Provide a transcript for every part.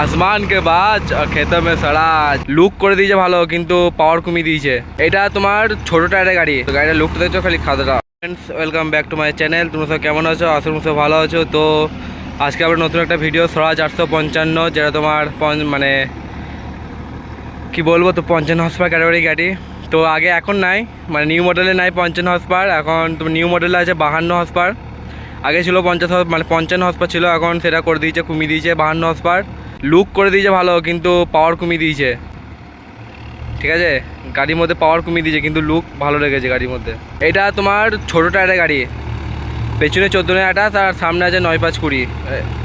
আসমান কে বাজ আর খেতে মে সরাজ। লুক করে দিয়েছে ভালো, কিন্তু পাওয়ার কমিয়ে দিয়েছে। এটা তোমার ছোট টায়ারের গাড়ি, তো গাড়িটা লুকটা দেখছো খালি Khatra. Friends, welcome back to my channel. তোমরা সব কেমন আছো? আসলে তোমরা সব ভালো আছো। তো আজকে আবার নতুন একটা ভিডিও, স্বরাজ 855, যেটা তোমার মানে কি বলবো, তো 55 হর্স পাওয়ার ক্যাটাগরি গাড়ি। তো আগে এখন নাই, মানে নিউ মডেলে নাই 55 হর্স পাওয়ার, এখন তো নিউ মডেলে আছে 52 হর্স পাওয়ার। আগে ছিল 50 মানে 55 হর্স পাওয়ার ছিল, এখন সেটা করে দিয়েছে, কমিয়ে দিয়েছে 52 হর্স পাওয়ার। লুক করে দিয়েছে ভালো, কিন্তু পাওয়ার কমিয়ে দিয়েছে। ঠিক আছে, গাড়ির মধ্যে পাওয়ার কমিয়ে দিয়েছে, কিন্তু লুক ভালো লেগেছে গাড়ির মধ্যে। এটা তোমার ছোট টায়ারের গাড়ি, পেছনে 14.28 আর সামনে আছে 9.5-20,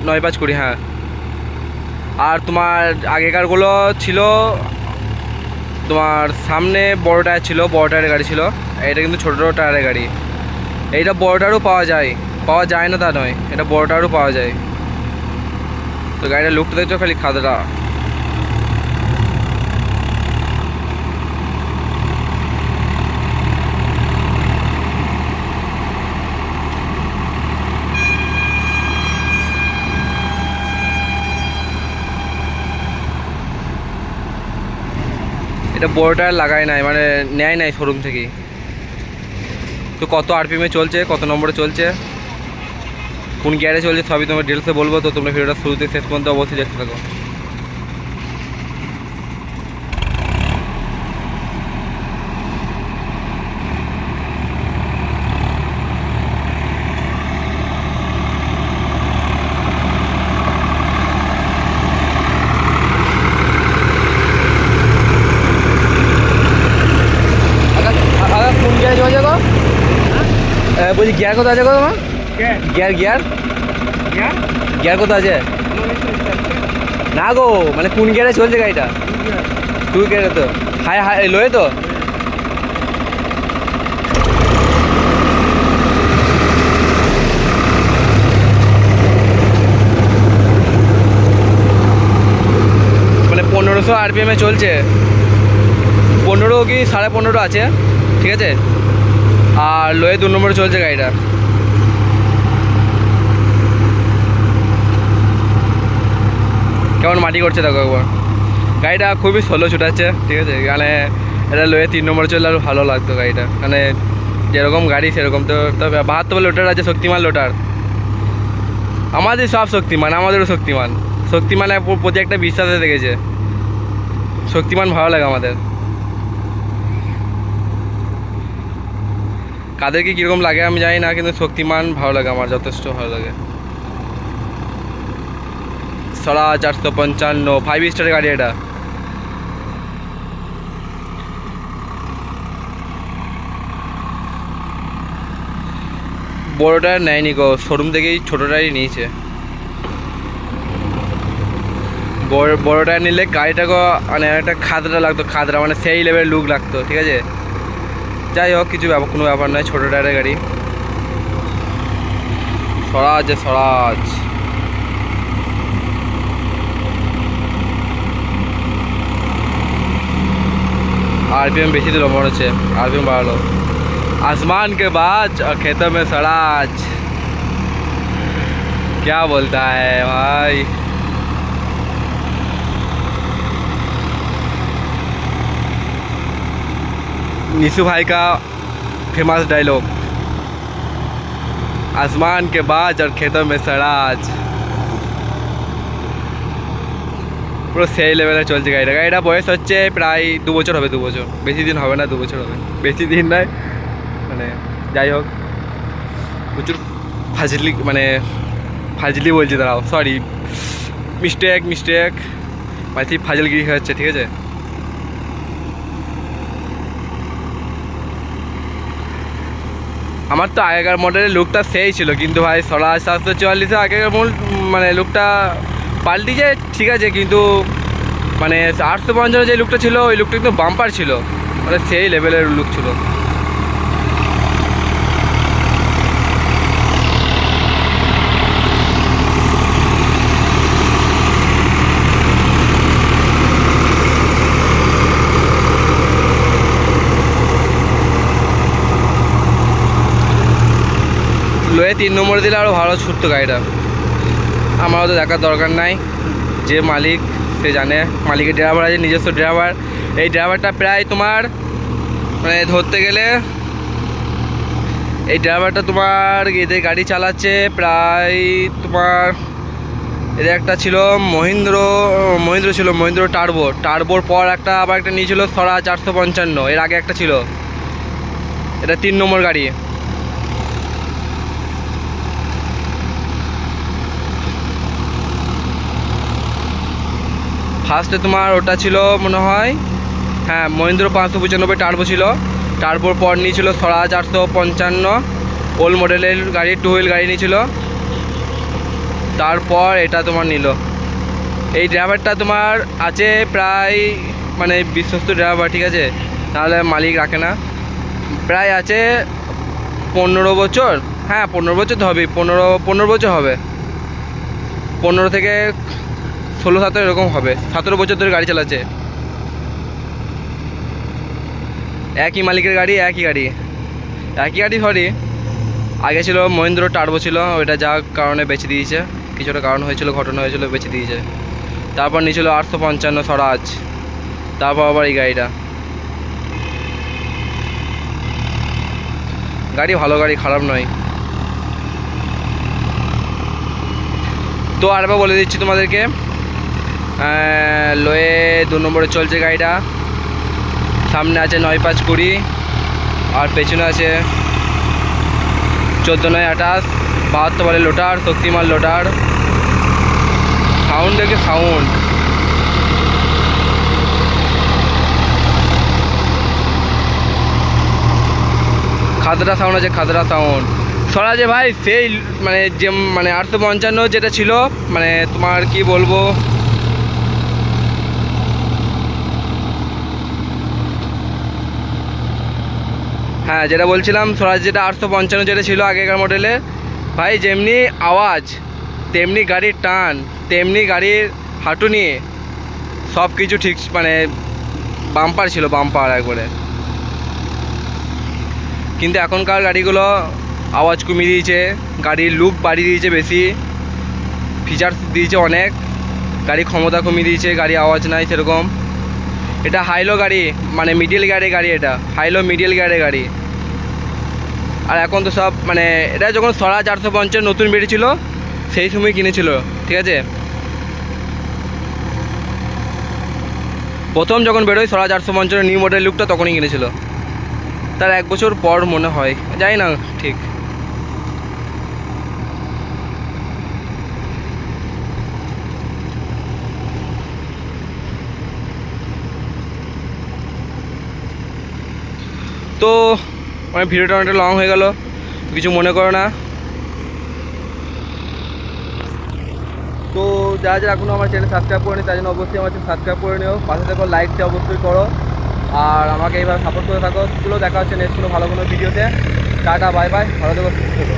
9.5-20, হ্যাঁ। আর তোমার আগেকারগুলো ছিল তোমার সামনে বড় টায়ার ছিল, বড় টায়ারের গাড়ি ছিল। এটা কিন্তু ছোটো টায়ারের গাড়ি। এইটা বড় টায়ারও পাওয়া যায় না তা নয়, এটা বড় টায়ারও পাওয়া যায়। তো গাড়িটা লুকটা দেখছো খালি খাদরা। এটা বড় টায়ার লাগাই নাই, মানে নেয় নাই শোরুম থেকেই। তো কত আরপিএমে চলছে, কত নম্বরে চলছে, কোন গিয়ারে চলছে, সবই তোমার ডিটেলসে বলবো। তো তোমরা ভিডিওটা শুরুতে শেষ পর্যন্ত অবশ্যই দেখতে থাকো। কোন গিয়ারে চলছে গো? বলছি গিয়ার কোথায় আছে গো তোমার? গিয়ার গিয়ার গিয়ার কোথায় আছে? না গো, মানে কোন গিয়ারে চলছে গাড়িটা? 2 গিয়ারে তো, হাই হাই লোয়ে তো। মানে 1500 আরপিএমে চলছে, 15 কি 15.5 আছে, ঠিক আছে। আর লোয়ে 2 নম্বরে চলছে গাড়িটা। কেমন মাটি করছে দেখো একবার। গাড়িটা খুবই স্লো ছুটাচ্ছে, ঠিক আছে। মানে এটা লোয়ে 3 নম্বরে চললে আরও ভালো লাগতো গাড়িটা, মানে যেরকম গাড়ি সেরকম। তো 72 লোটার আছে, শক্তিমান লোটার। আমাদের সব শক্তিমান, আমাদেরও শক্তিমান। শক্তিমানের প্রতি একটা বিশ্বাসে দেখেছে, শক্তিমান ভালো লাগে আমাদের। কাদেরকে কীরকম লাগে আমি জানি না, কিন্তু শক্তিমান ভালো লাগে আমার, যথেষ্ট ভালো লাগে। স্বরাজ 855 5 স্টারের গাড়ি এটা। বড়োটা নেয়নি গো, শোরুম থেকেই ছোটোটাই নিয়েছে। বড়োটা নিলে গাড়িটাকে মানে একটা খাদরা লাগতো, খাদরা মানে সেই লেভেলের লুক লাগতো, ঠিক আছে। যাই হোক, কিছু কোনো ব্যাপার নয়, ছোটো টায়ারের গাড়ি। স্বরাজ স্বরাজ। आरपीएम बेची दिल मने হচ্ছে, आरपीएम बाढ़ालो। आसमान के बाज और खेतों में सराज, क्या बोलता है भाई। निशु भाई का फेमस डायलॉग, आसमान के बाज और खेतों में सराज। পুরো সেই লেভেলে চলছে গাড়িটা। গাড়িটা বয়স হচ্ছে প্রায় 2 বছর হবে, 2 বছর, বেশি দিন হবে না, 2 বছর হবে, বেশি দিন নয়। মানে যাই হোক, প্রচুর ফাজলি বলছি, দাঁড়াও, সরি, মিস্টেক মানে ফাজলগিরি হচ্ছে, ঠিক আছে। আমার তো আগেকার মডেলের লুকটা সেই ছিল, কিন্তু ভাই স্বরাজ 744 আগেকার মানে লুকটা পাল্টিছে, ঠিক আছে। কিন্তু মানে 855 যে লুকটা ছিল, ওই লুকটা কিন্তু বাম্পার ছিল, মানে সেই লেভেলের লুক ছিল। লোয়ে 3 নম্বরে দিলে আরও ভালো ছুটতো গাড়িটা। আমারও তো দেখার দরকার নাই, যে মালিক সে জানে, মালিকের ড্রাইভার আছে, নিজস্ব ড্রাইভার। এই ড্রাইভারটা প্রায় তোমার মানে ধরতে গেলে এই ড্রাইভারটা তোমার এদের গাড়ি চালাচ্ছে প্রায় তোমার, এদের একটা ছিল মহিন্দ্র ছিল, মহিন্দ্র টার্বোর পর আবার একটা নিয়েছিল সরা 455, এর আগে একটা ছিল, এটা 3 নম্বর গাড়ি। ফার্স্টে তোমার ওটা ছিল মনে হয়, হ্যাঁ মহিন্দ্র 595 টার্বো ছিল, টার্বোর পর নিয়েছিল সরা 455 ওল্ড মডেলের গাড়ি, 2 হুইল গাড়ি নিয়েছিল। তারপর এটা তোমার নিল। এই ড্রাইভারটা তোমার আছে প্রায় মানে বিশ্বস্ত ড্রাইভার, ঠিক আছে, তাহলে মালিক রাখে না। প্রায় আছে 15 বছর, হ্যাঁ 15 বছর তো হবেই, 15 বছর হবে, 15 থেকে 16-17 এরকম হবে, 17 বছর ধরে গাড়ি চালাচ্ছে। একই মালিকের গাড়ি, একই গাড়ি সরি। আগে ছিল মহিন্দ্র টার্বো ছিল, ওইটা যা কারণে বেচে দিয়েছে, কিছুটা কারণ হয়েছিল, ঘটনা হয়েছিল, বেচে দিয়েছে। তারপর নিয়েছিল 855 স্বরাজ, তারপর আবার এই গাড়িটা। গাড়ি ভালো, গাড়ি খারাপ নয়। তো আরেকবার বলে দিচ্ছি তোমাদেরকে, লোয়ে 2 নম্বরে চলছে গাড়িটা, সামনে আছে 9520 আর পেছনে আছে 14-9-28 72 বলে লোটার, শক্তিমান লোটার। সাউন্ড দেখে, সাউন্ড খাদরা সাউন্ড আছে, খাদরা সাউন্ড। স্বরাজে ভাই সেই মানে যে মানে 855 যেটা ছিল, মানে তোমার কি বলবো, হ্যাঁ যেটা বলছিলাম, স্বরাজ যেটা 855 যেটা ছিল আগেকার মডেলের, ভাই যেমনি আওয়াজ তেমনি গাড়ির টান, তেমনি গাড়ির হাঁটুনি, সব কিছু ঠিক, মানে বাম্পার ছিল, বাম্পার একবারে। কিন্তু এখনকার গাড়িগুলো আওয়াজ কমিয়ে দিয়েছে, গাড়ির লুক বাড়িয়ে দিয়েছে, বেশি ফিচার্স দিয়েছে অনেক, গাড়ি ক্ষমতা কমিয়ে দিয়েছে, গাড়ি আওয়াজ নাই সেরকম। এটা হাইলো গাড়ি, মানে মিডিল গিয়ারের গাড়ি, এটা হাইলো মিডিল গিয়ারের গাড়ি। আর এখন তো সব মানে এটা যখন সরা 455 নতুন বেরিয়েছিল সেই সময় কিনেছিল, ঠিক আছে, প্রথম যখন বেরোয় সরা 455 নিউ মডেল লুকটা তখনই কিনেছিল, তার 1 বছর পর মনে হয়, জানি না ঠিক। তো মানে ভিডিওটা অনেকটা লং হয়ে গেল, কিছু মনে করো না। তো যারা যারা এখনও আমার চ্যানেল সাবস্ক্রাইব করেনি তার জন্য অবশ্যই আমার চ্যানেল সাবস্ক্রাইব করে নিও, পাশে থাকো, লাইকটা অবশ্যই করো, আর আমাকে এইভাবে সাপোর্ট করে থাকো। চলো দেখা হচ্ছে নেক্সট কোনো ভালো কোনো ভিডিওতে। টাটা, বাই বাই, ভালো থেকো, সুস্থ থেকো।